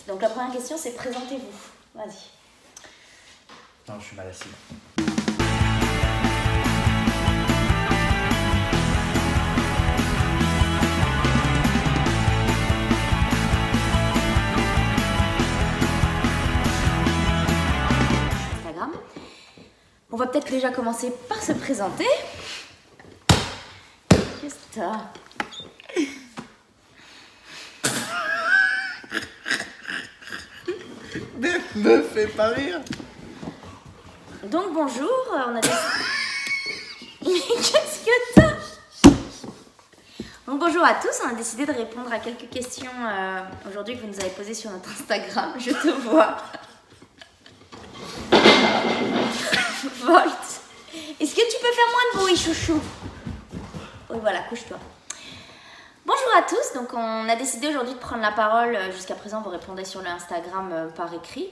Donc la première question, c'est présentez-vous. Vas-y. Non, je suis mal assis. Instagram. On va peut-être déjà commencer par se présenter. Qu'est-ce que t'as ? Me fais pas rire. Donc bonjour, on a des... Mais qu'est-ce que t'as ? Donc bonjour à tous, on a décidé de répondre à quelques questions aujourd'hui que vous nous avez posées sur notre Instagram. Je te vois. Volt. Est-ce que tu peux faire moins de bruit, chouchou ? Oui, voilà, couche-toi. Bonjour à tous, donc on a décidé aujourd'hui de prendre la parole. Jusqu'à présent, vous répondez sur le Instagram par écrit,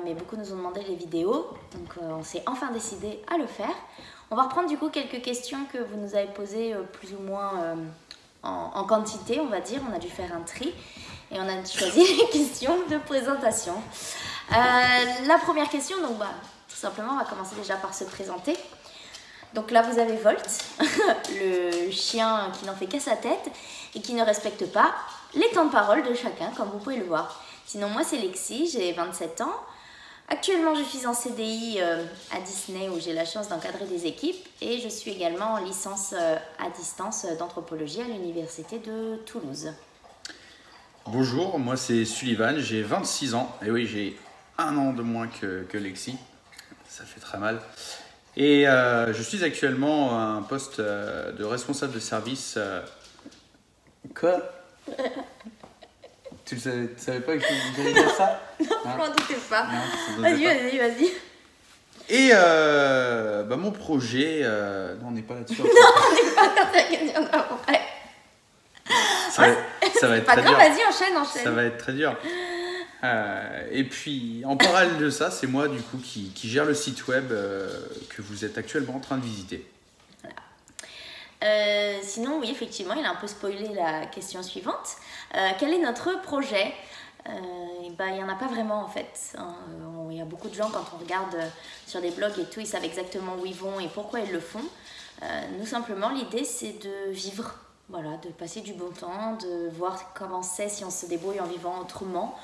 mais beaucoup nous ont demandé les vidéos, donc on s'est enfin décidé à le faire. On va reprendre du coup quelques questions que vous nous avez posées plus ou moins en quantité, on va dire. On a dû faire un tri et on a choisi les questions de présentation. La première question, donc tout simplement, on va commencer déjà par se présenter. Donc là, vous avez Volt, le chien qui n'en fait qu'à sa tête et qui ne respecte pas les temps de parole de chacun, comme vous pouvez le voir. Sinon, moi, c'est Lexi, j'ai 27 ans. Actuellement, je suis en CDI à Disney où j'ai la chance d'encadrer des équipes et je suis également en licence à distance d'anthropologie à l'université de Toulouse. Bonjour, moi c'est Sullivan, j'ai 26 ans. Et oui, j'ai un an de moins que Lexi. Ça fait très mal. Et je suis actuellement à un poste de responsable de service. Quoi? Tu savais pas que j'allais dire ça? Non, je m'en doutais pas. Non, Vas-y. Et mon projet... Non, on n'est pas là-dessus. Non, on n'est pas dans ta question d'après. Ça va être Pas très grave, dur. vas-y, enchaîne. Ça va être très dur. Et puis, en parallèle de ça, c'est moi, du coup, qui gère le site web que vous êtes actuellement en train de visiter. Voilà. Sinon, oui, effectivement, il a un peu spoilé la question suivante. Quel est notre projet ? Il n'y en a pas vraiment, en fait. Il y a beaucoup de gens, quand on regarde sur des blogs et tout, ils savent exactement où ils vont et pourquoi ils le font. Nous, simplement, l'idée, c'est de vivre. Voilà, de passer du bon temps, de voir comment c'est si on se débrouille en vivant autrement.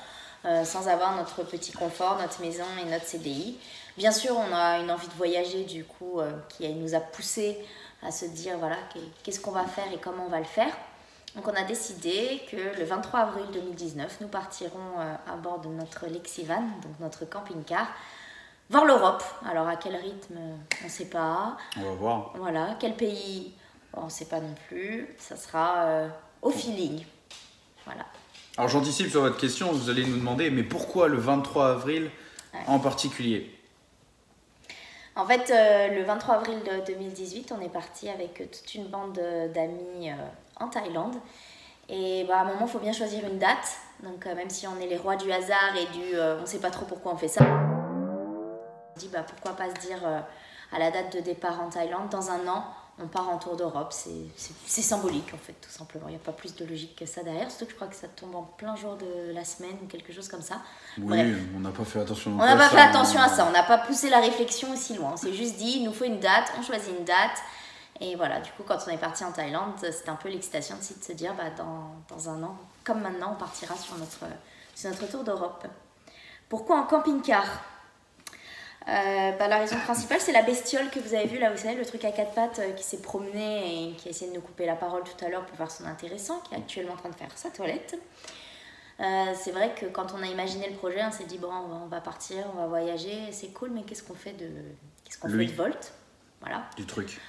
Sans avoir notre petit confort, notre maison et notre CDI. Bien sûr, on a une envie de voyager du coup qui nous a poussé à se dire voilà qu'est-ce qu'on va faire et comment on va le faire. Donc on a décidé que le 23 avril 2019, nous partirons à bord de notre Lexivan, donc notre camping-car, voir l'Europe. Alors à quel rythme, on ne sait pas. On va voir. Voilà, quel pays, on ne sait pas non plus. Ça sera au feeling. Voilà. Alors j'anticipe sur votre question, vous allez nous demander, mais pourquoi le 23 avril en particulier ? En fait, le 23 avril 2018, on est parti avec toute une bande d'amis en Thaïlande. Et à un moment, il faut bien choisir une date. Donc même si on est les rois du hasard et on ne sait pas trop pourquoi on fait ça, on dit pourquoi pas se dire à la date de départ en Thaïlande, dans un an, on part en tour d'Europe. C'est symbolique en fait, tout simplement. Il n'y a pas plus de logique que ça derrière. Surtout que je crois que ça tombe en plein jour de la semaine ou quelque chose comme ça. Oui, bref. On n'a pas fait attention. On n'a pas fait attention à ça. On n'a pas poussé la réflexion aussi loin. On s'est juste dit, il nous faut une date, on choisit une date. Et voilà, du coup, quand on est parti en Thaïlande, c'était un peu l'excitation de se dire, dans un an, comme maintenant, on partira sur notre tour d'Europe. Pourquoi en camping-car ? La raison principale, c'est la bestiole que vous avez vue là, vous savez, le truc à quatre pattes qui s'est promené et qui a essayé de nous couper la parole tout à l'heure pour faire son intéressant, qui est actuellement en train de faire sa toilette. C'est vrai que quand on a imaginé le projet, on s'est dit on va partir, on va voyager, c'est cool, mais qu'est-ce qu'on fait de Volt ? Voilà. Du truc.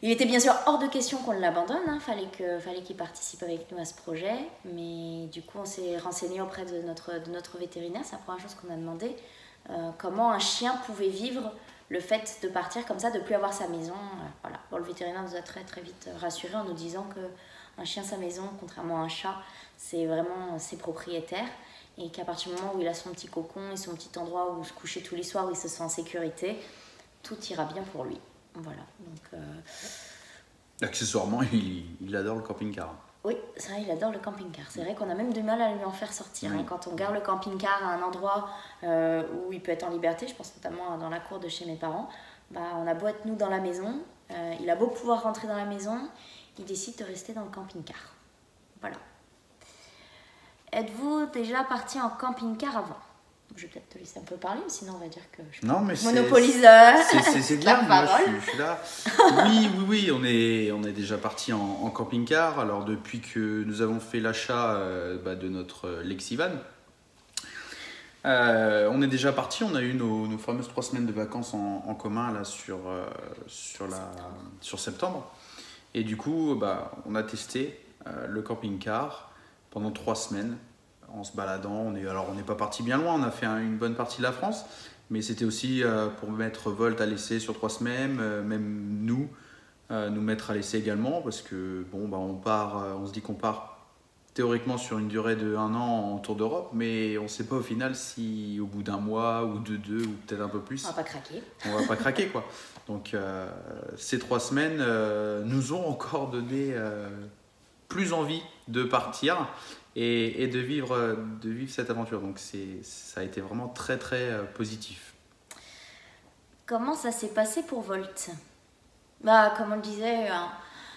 Il était bien sûr hors de question qu'on l'abandonne, fallait qu'il participe avec nous à ce projet, mais du coup on s'est renseigné auprès de notre vétérinaire, c'est la première chose qu'on a demandé. Comment un chien pouvait vivre le fait de partir comme ça, de ne plus avoir sa maison. Voilà. Bon, le vétérinaire nous a très très vite rassurés en nous disant qu'un chien sa maison, contrairement à un chat, c'est vraiment ses propriétaires et qu'à partir du moment où il a son petit cocon et son petit endroit où se coucher tous les soirs, où il se sent en sécurité, tout ira bien pour lui. Voilà. Donc, accessoirement, il adore le camping-car. Oui, c'est vrai, il adore le camping-car. C'est vrai qu'on a même du mal à lui en faire sortir. Hein. Quand on garde le camping-car à un endroit où il peut être en liberté, je pense notamment dans la cour de chez mes parents, on a beau être nous dans la maison, il a beau pouvoir rentrer dans la maison, il décide de rester dans le camping-car. Voilà. Êtes-vous déjà parti en camping-car avant? Je vais peut-être te laisser un peu parler, sinon on va dire que je monopolise c'est bien, moi je suis là. Oui, on est déjà parti en camping-car. Alors depuis que nous avons fait l'achat de notre Lexivan, on est déjà parti. On a eu nos fameuses 3 semaines de vacances en commun là, sur septembre. Et du coup, on a testé le camping-car pendant 3 semaines. En se baladant, on n'est pas parti bien loin, on a fait une bonne partie de la France, mais c'était aussi pour mettre Volt à l'essai sur 3 semaines, même nous mettre à l'essai également, parce que on se dit qu'on part théoriquement sur une durée de 1 an en tour d'Europe, mais on ne sait pas au final si au bout d'1 mois ou de 2 ou peut-être un peu plus, on va pas craquer. On va pas craquer quoi. Donc ces 3 semaines nous ont encore donné plus envie de partir. Et de vivre cette aventure. Donc ça a été vraiment très très positif. Comment ça s'est passé pour Volt? Comme on le disait,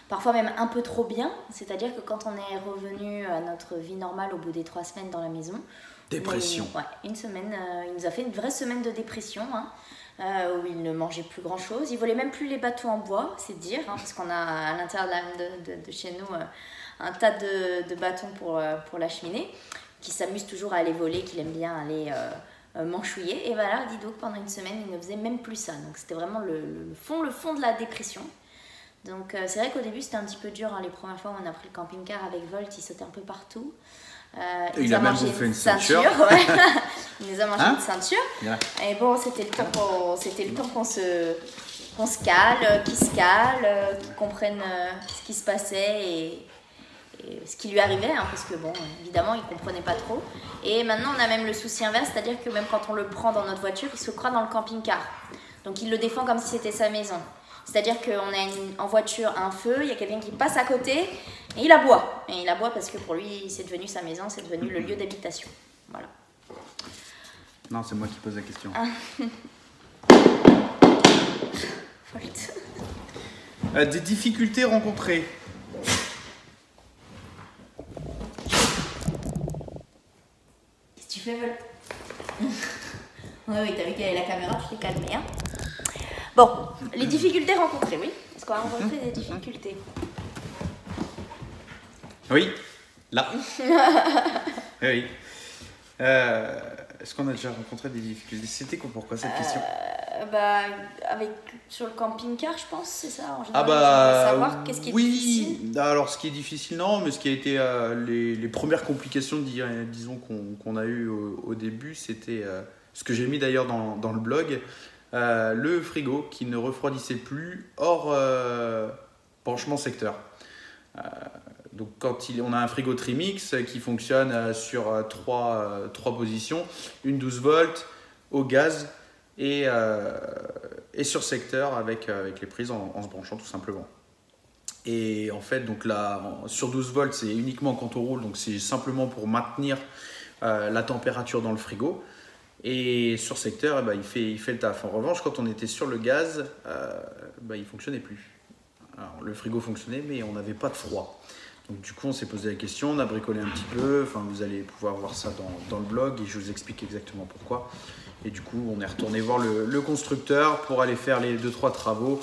parfois même un peu trop bien. C'est-à-dire que quand on est revenu à notre vie normale au bout des 3 semaines dans la maison... Dépression. Une semaine, il nous a fait une vraie semaine de dépression, où il ne mangeait plus grand-chose. Il volait même plus les bateaux en bois, c'est dire, parce qu'on a à l'intérieur de chez nous... un tas de bâtons pour la cheminée, qui s'amuse toujours à aller voler, qu'il aime bien aller manchouiller. Et voilà, dis donc, pendant une semaine, il ne faisait même plus ça. Donc c'était vraiment le fond de la dépression. Donc c'est vrai qu'au début, c'était un petit peu dur. Les premières fois où on a pris le camping-car avec Volt, il sautait un peu partout. Il a même bouffé une ceinture. Ouais. Il nous a mangé une ceinture. Yeah. Et bon, c'était le temps qu'on se cale, qu'il se cale, qu'il comprenne ce qui se passait et ce qui lui arrivait, parce que évidemment il comprenait pas trop. Et maintenant on a même le souci inverse, c'est-à-dire que même quand on le prend dans notre voiture, il se croit dans le camping-car. Donc il le défend comme si c'était sa maison. C'est-à-dire qu'on a en voiture un feu, il y a quelqu'un qui passe à côté et il aboie. Et il aboie parce que pour lui c'est devenu sa maison, c'est devenu le lieu d'habitation. Voilà. Non, c'est moi qui pose la question. Des difficultés rencontrées. Tu fais Volt. Oui, t'as vu qu'il y avait la caméra, je t'ai calmé. Bon, les difficultés rencontrées, oui. Est-ce qu'on a rencontré des difficultés? Oui, là. Oui. Est-ce qu'on a déjà rencontré des difficultés? C'était pourquoi cette question? Sur le camping-car, je pense, c'est ça. En général, savoir qu'est-ce qui est difficile. Oui, alors ce qui est difficile, non, mais ce qui a été les premières complications, disons, qu'on a eues au début, c'était ce que j'ai mis d'ailleurs dans le blog, le frigo qui ne refroidissait plus hors branchement secteur. Donc quand on a un frigo Trimix qui fonctionne sur 3 positions, une 12 volts au gaz et sur secteur avec les prises en se branchant tout simplement. Et en fait, donc là, sur 12 volts, c'est uniquement quand on roule, donc c'est simplement pour maintenir la température dans le frigo. Et sur secteur, il fait le taf. En revanche, quand on était sur le gaz, il ne fonctionnait plus. Alors, le frigo fonctionnait, mais on n'avait pas de froid. Donc du coup, on s'est posé la question, on a bricolé un petit peu. Enfin, vous allez pouvoir voir ça dans le blog et je vous explique exactement pourquoi. Et du coup, on est retourné voir le constructeur pour aller faire les 2-3 travaux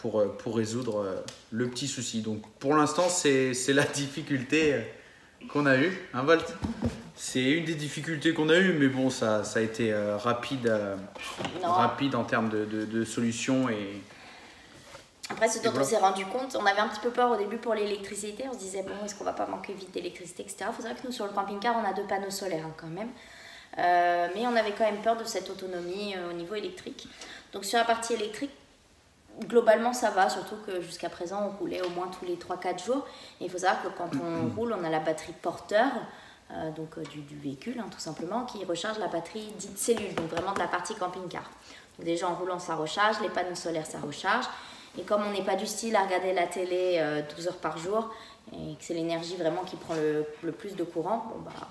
pour résoudre le petit souci. Donc pour l'instant, c'est la difficulté qu'on a eue, Volt. C'est une des difficultés qu'on a eues, mais bon, ça a été rapide en termes de solutions. Après, ce dont on s'est rendu compte, on avait un petit peu peur au début pour l'électricité. On se disait, est-ce qu'on va pas manquer vite d'électricité, etc. Il faut savoir que nous, sur le camping-car, on a 2 panneaux solaires quand même. Mais on avait quand même peur de cette autonomie au niveau électrique. Donc sur la partie électrique, globalement ça va, surtout que jusqu'à présent on roulait au moins tous les 3-4 jours. Et il faut savoir que quand on roule, on a la batterie porteur du véhicule tout simplement, qui recharge la batterie dite cellule, donc vraiment de la partie camping-car. Donc déjà en roulant ça recharge, les panneaux solaires ça recharge. Et comme on n'est pas du style à regarder la télé 12 heures par jour, et que c'est l'énergie vraiment qui prend le plus de courant, bon, bah,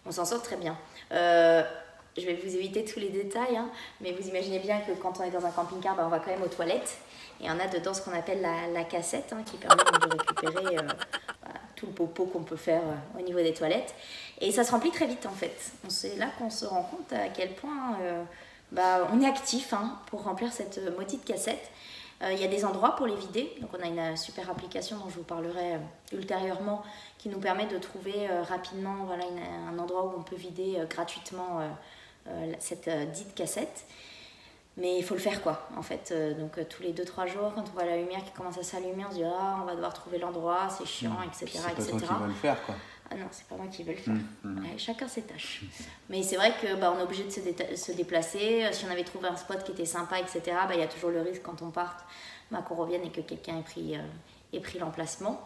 on s'en sort très bien. Je vais vous éviter tous les détails, hein, mais vous imaginez bien que quand on est dans un camping-car, bah, on va quand même aux toilettes. Et on a dedans ce qu'on appelle la cassette, hein, qui permet de récupérer tout le popo qu'on peut faire au niveau des toilettes. Et ça se remplit très vite en fait. C'est là qu'on se rend compte à quel point on est actif, hein, pour remplir cette maudite cassette. Il y a des endroits pour les vider. Donc on a une super application dont je vous parlerai ultérieurement qui nous permet de trouver rapidement voilà, un endroit où on peut vider gratuitement cette dite cassette. Mais il faut le faire quoi, en fait. Donc tous les 2-3 jours, quand on voit la lumière qui commence à s'allumer, on se dit ah, on va devoir trouver l'endroit, c'est chiant, etc. C'est pas toi qui vas le faire quoi. Ah non, c'est pas moi qui vais le faire. Ouais, chacun ses tâches. Mais c'est vrai que on est obligé de se déplacer. Si on avait trouvé un spot qui était sympa, etc., il y a toujours le risque quand on parte qu'on revienne et que quelqu'un ait pris l'emplacement.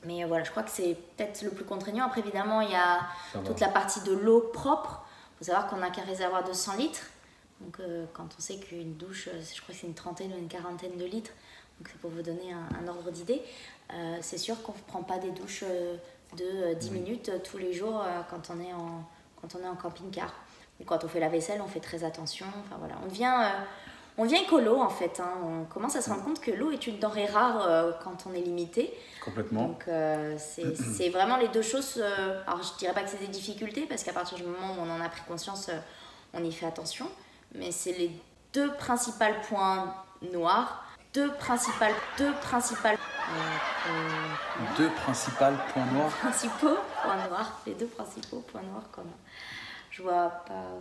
Mais voilà, je crois que c'est peut-être le plus contraignant. Après, évidemment, il y a toute la partie de l'eau propre. Il faut savoir qu'on n'a qu'un réservoir de 100 litres. Donc quand on sait qu'une douche, je crois que c'est une trentaine ou une quarantaine de litres, donc c'est pour vous donner un ordre d'idée, c'est sûr qu'on ne prend pas des douches de 10 minutes tous les jours quand on est en camping-car. Ou quand on fait la vaisselle, on fait très attention. Enfin, voilà. On devient écolo en fait, hein. On commence à se rendre compte que l'eau est une denrée rare quand on est limité. Complètement. Donc c'est vraiment les deux choses. Alors je ne dirais pas que c'est des difficultés parce qu'à partir du moment où on en a pris conscience, on y fait attention. Mais c'est les deux principaux points noirs. Deux principaux points noirs. Les deux principaux points noirs comme je vois pas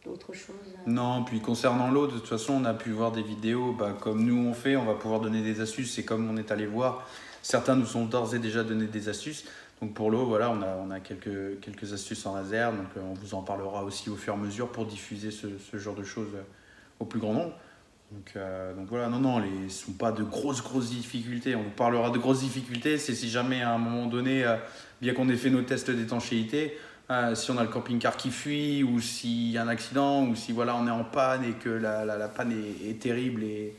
d'autre chose. Non, puis concernant l'eau, de toute façon, on a pu voir des vidéos, comme nous on fait, on va pouvoir donner des astuces. C'est comme on est allé voir, certains nous ont d'ores et déjà donné des astuces. Donc pour l'eau, voilà, on a quelques astuces en réserve. Donc on vous en parlera aussi au fur et à mesure pour diffuser ce genre de choses au plus grand nombre. Donc voilà, non, ce ne sont pas de grosses difficultés. On vous parlera de grosses difficultés, c'est si jamais à un moment donné, bien qu'on ait fait nos tests d'étanchéité, si on a le camping-car qui fuit ou s'il y a un accident ou si voilà, on est en panne et que la panne est terrible et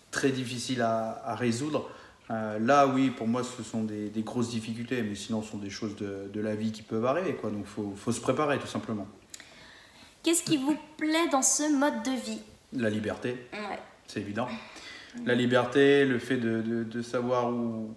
très difficile à résoudre. Là, oui, pour moi, ce sont des grosses difficultés, mais sinon, ce sont des choses de la vie qui peuvent arriver, quoi. Donc, faut se préparer, tout simplement. Qu'est-ce qui vous plaît dans ce mode de vie ? La liberté, ouais. C'est évident. La liberté, le fait de savoir où...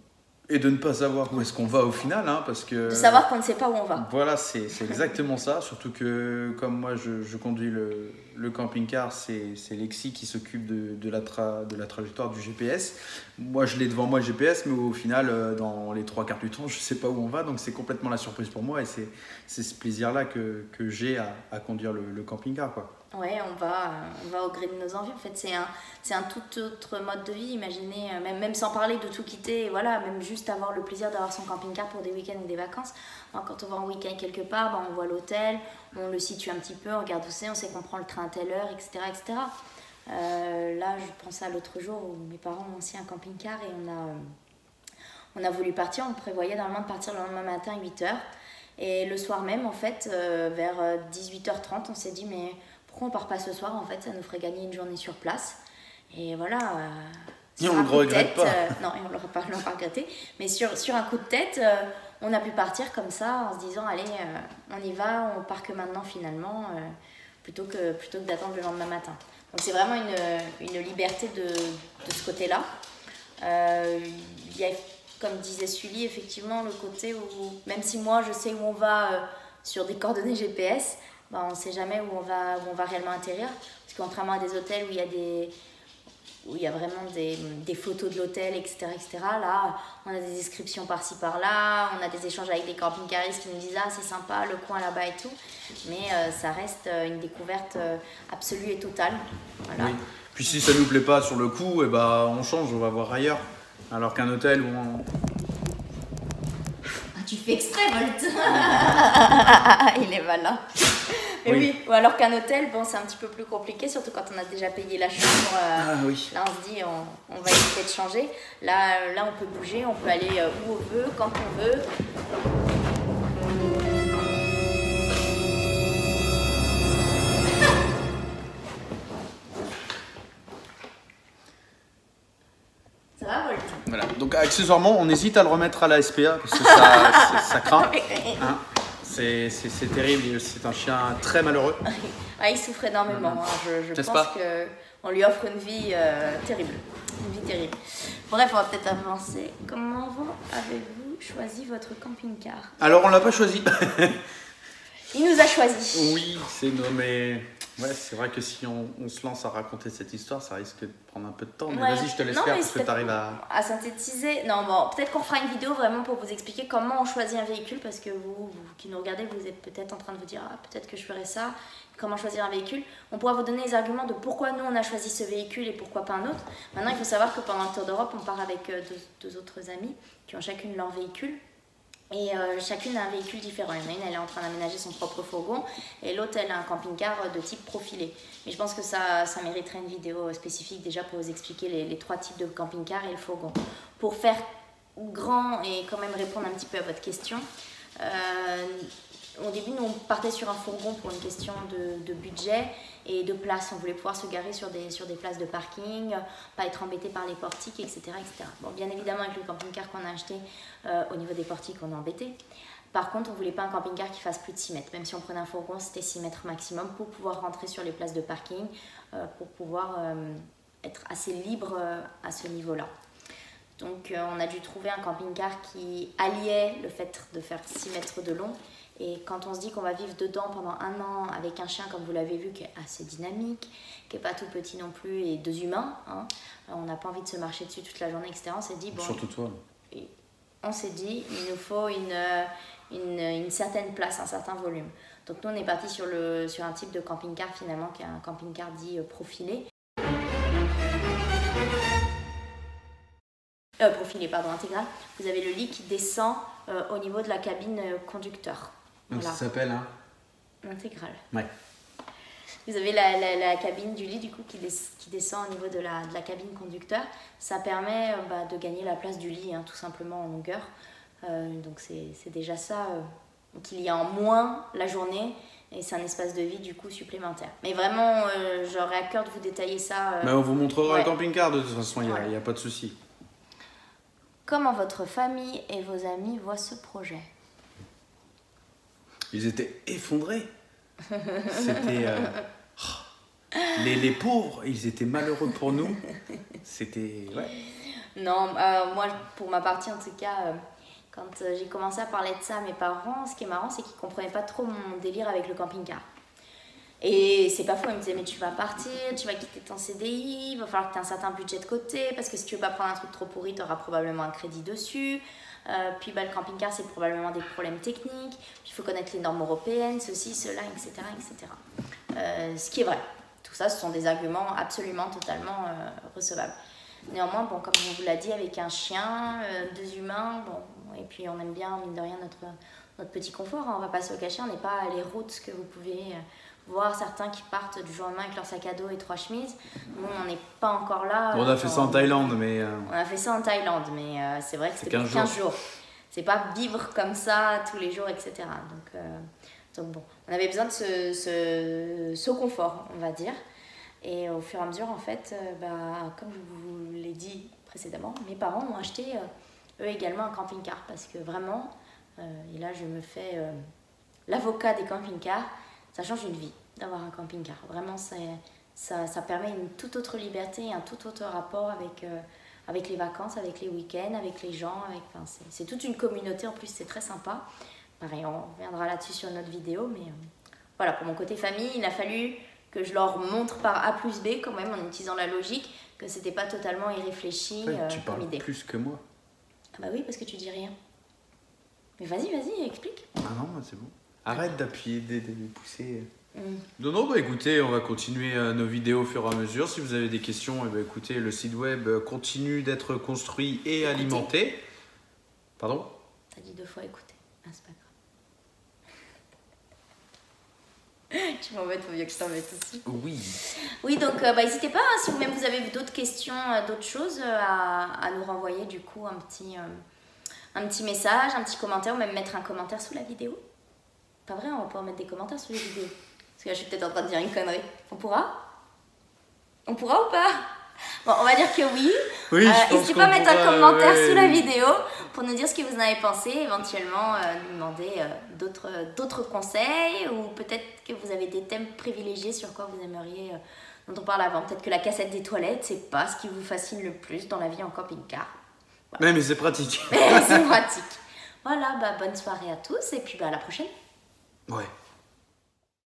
Et de ne pas savoir où est-ce qu'on va au final, hein, parce que... De savoir qu'on ne sait pas où on va. Voilà, c'est exactement ça. Surtout que, comme moi, je conduis le camping-car, c'est Lexi qui s'occupe de la trajectoire du GPS. Moi, je l'ai devant moi, le GPS, mais au final, dans les 3/4 du temps, je ne sais pas où on va. Donc, c'est complètement la surprise pour moi. Et c'est ce plaisir-là que j'ai à conduire le camping-car, quoi. Ouais, on va au gré de nos envies. En fait, c'est un tout autre mode de vie. Imaginez, même sans parler de tout quitter, voilà, même juste avoir le plaisir d'avoir son camping-car pour des week-ends ou des vacances. Alors, quand on va en week-end quelque part, on voit l'hôtel, on le situe un petit peu, on regarde où c'est, on sait qu'on prend le train à telle heure, etc. etc. Là, je pensais à l'autre jour où mes parents ont aussi un camping-car et on a voulu partir. On prévoyait normalement de partir le lendemain matin à 8h. Et le soir même, en fait, vers 18h30, on s'est dit, mais pourquoi on part pas ce soir? En fait, ça nous ferait gagner une journée sur place. Et voilà. Et on ne le regrette pas. Non, et on ne l'aura pas regretté. Mais sur un coup de tête, on a pu partir comme ça en se disant, allez, on y va, on part que maintenant finalement, plutôt que d'attendre le lendemain matin. Donc c'est vraiment une liberté de ce côté-là. Il y a, comme disait Sully, effectivement, le côté où, même si moi je sais où on va sur des coordonnées GPS, on ne sait jamais où on va réellement atterrir. Parce que contrairement à des hôtels où il y a vraiment des photos de l'hôtel, etc., là, on a des descriptions par-ci, par-là, on a des échanges avec des camping-caristes qui nous disent « Ah, c'est sympa, le coin là-bas et tout ». Mais ça reste une découverte absolue et totale. Voilà. Oui. Puis si ça ne nous plaît pas sur le coup, on change, on va voir ailleurs. Alors qu'un hôtel où on... Tu fais exprès, Volt. Il est malin. Mais oui, ou alors qu'un hôtel, c'est un petit peu plus compliqué, surtout quand on a déjà payé la chambre. Oui. Là, on se dit, on va essayer de changer. Là, on peut bouger, on peut aller où on veut, quand on veut. Ça va, Volt? Voilà. Donc accessoirement, on hésite à le remettre à la SPA parce que ça craint. Hein. C'est terrible, c'est un chien très malheureux. Ah, il souffre énormément. Je pense qu'on lui offre une vie terrible. Une vie terrible. Bref, on va peut-être avancer. Comment avez-vous choisi votre camping-car? Alors, on l'a pas choisi. Il nous a choisi. Oui, mais ouais, c'est vrai que si on se lance à raconter cette histoire, ça risque de prendre un peu de temps. Mais vas-y, je te laisse faire parce que tu arrives à synthétiser. Non, bon, peut-être qu'on fera une vidéo vraiment pour vous expliquer comment on choisit un véhicule, parce que vous qui nous regardez, vous êtes peut-être en train de vous dire ah, peut-être que je ferai ça. Comment choisir un véhicule? On pourra vous donner les arguments de pourquoi nous on a choisi ce véhicule et pourquoi pas un autre. Maintenant, il faut savoir que pendant le Tour d'Europe, on part avec deux autres amies qui ont chacune leur véhicule. Et chacune a un véhicule différent. Il y en a une, elle est en train d'aménager son propre fourgon, et l'autre, elle a un camping-car de type profilé. Mais je pense que ça mériterait une vidéo spécifique déjà pour vous expliquer les trois types de camping-car et le fourgon. Pour faire grand et quand même répondre un petit peu à votre question, au début, nous, on partait sur un fourgon pour une question de budget et de place. On voulait pouvoir se garer sur des places de parking, pas être embêté par les portiques, etc. etc. Bon, bien évidemment, avec le camping-car qu'on a acheté, au niveau des portiques, on est embêté. Par contre, on ne voulait pas un camping-car qui fasse plus de 6 mètres. Même si on prenait un fourgon, c'était 6 mètres maximum pour pouvoir rentrer sur les places de parking, pour pouvoir être assez libre à ce niveau-là. Donc, on a dû trouver un camping-car qui alliait le fait de faire 6 mètres de long. Et quand on se dit qu'on va vivre dedans pendant 1 an avec un chien, comme vous l'avez vu, qui est assez dynamique, qui n'est pas tout petit non plus, et 2 humains, hein, on n'a pas envie de se marcher dessus toute la journée, etc. On s'est dit, bon, surtout toi. On s'est dit, il nous faut une certaine place, un certain volume. Donc nous, on est parti sur un type de camping-car finalement, qui est un camping-car dit profilé. Profilé, pardon, intégral. Vous avez le lit qui descend au niveau de la cabine conducteur. Donc voilà. Ça s'appelle intégral. Ouais. Vous avez la cabine du lit du coup qui descend au niveau de la cabine conducteur. Ça permet de gagner la place du lit, hein, tout simplement en longueur. Donc c'est déjà ça qu'il y a en moins la journée, et c'est un espace de vie du coup supplémentaire. Mais vraiment, j'aurais à cœur de vous détailler ça. Mais on vous montrera le camping-car de toute façon, il n'y a pas de souci. Comment votre famille et vos amis voient ce projet? Ils étaient effondrés. C'était... les pauvres, ils étaient malheureux pour nous. C'était... Ouais. Non, moi, pour ma partie en tout cas, quand j'ai commencé à parler de ça à mes parents, ce qui est marrant, c'est qu'ils ne comprenaient pas trop mon délire avec le camping-car. Et c'est pas faux, ils me disaient mais tu vas partir, tu vas quitter ton CDI, il va falloir que tu aies un certain budget de côté, parce que si tu veux pas prendre un truc trop pourri, tu auras probablement un crédit dessus. Puis le camping-car, c'est probablement des problèmes techniques, puis il faut connaître les normes européennes, ceci, cela, etc. etc. Ce qui est vrai. Tout ça, ce sont des arguments absolument, totalement recevables. Néanmoins, bon, comme on vous l'a dit, avec un chien, 2 humains, bon, et puis on aime bien, mine de rien, notre petit confort, hein, on va pas se le cacher, on n'est pas les routes que vous pouvez... voir certains qui partent du jour au lendemain avec leur sac à dos et 3 chemises. Nous, on n'est pas encore là. On a fait ça en Thaïlande, mais... On a fait ça en Thaïlande, mais c'est vrai que c'était pour 15 jours. C'est pas vivre comme ça tous les jours, etc. Donc bon, on avait besoin de ce confort, on va dire. Et au fur et à mesure, en fait, comme je vous l'ai dit précédemment, mes parents ont acheté, eux également, un camping-car. Parce que vraiment, et là, je me fais l'avocat des camping-cars, ça change une vie d'avoir un camping-car. Vraiment, ça permet une toute autre liberté, un tout autre rapport avec les vacances, avec les week-ends, avec les gens. C'est toute une communauté, en plus, c'est très sympa. Pareil, on reviendra là-dessus sur notre vidéo. Mais voilà, pour mon côté famille, il a fallu que je leur montre par A plus B, quand même, en utilisant la logique, que c'était pas totalement irréfléchi tu comme idée. Tu parles plus que moi. Ah bah oui, parce que tu dis rien. Mais vas-y, explique. Ah non, c'est bon. Arrête d'appuyer, de pousser. Non, écoutez, on va continuer nos vidéos au fur et à mesure. Si vous avez des questions, écoutez, le site web continue d'être construit et alimenté. Pardon? T'as dit 2 fois écouter. Ah, c'est pas grave. Tu m'embêtes, faut bien que je t'embête aussi. Oui. Oui, donc n'hésitez pas, hein, si même vous avez d'autres questions, d'autres choses, à nous renvoyer du coup un petit message, un petit commentaire, ou même mettre un commentaire sous la vidéo. Pas vrai, on va pouvoir mettre des commentaires sous les vidéos. Parce que là, je suis peut-être en train de dire une connerie. On pourra ou pas? Bon, on va dire que oui. Oui, je pense N'hésitez pas à qu'on mettre un pourra, commentaire ouais, sous la oui. vidéo pour nous dire ce que vous en avez pensé, éventuellement nous demander d'autres conseils ou peut-être que vous avez des thèmes privilégiés sur quoi vous aimeriez dont on parle avant. Peut-être que la cassette des toilettes, c'est pas ce qui vous fascine le plus dans la vie en camping-car. Ouais, mais c'est pratique. Mais c'est pratique. Voilà, bonne soirée à tous et puis à la prochaine. Ouais.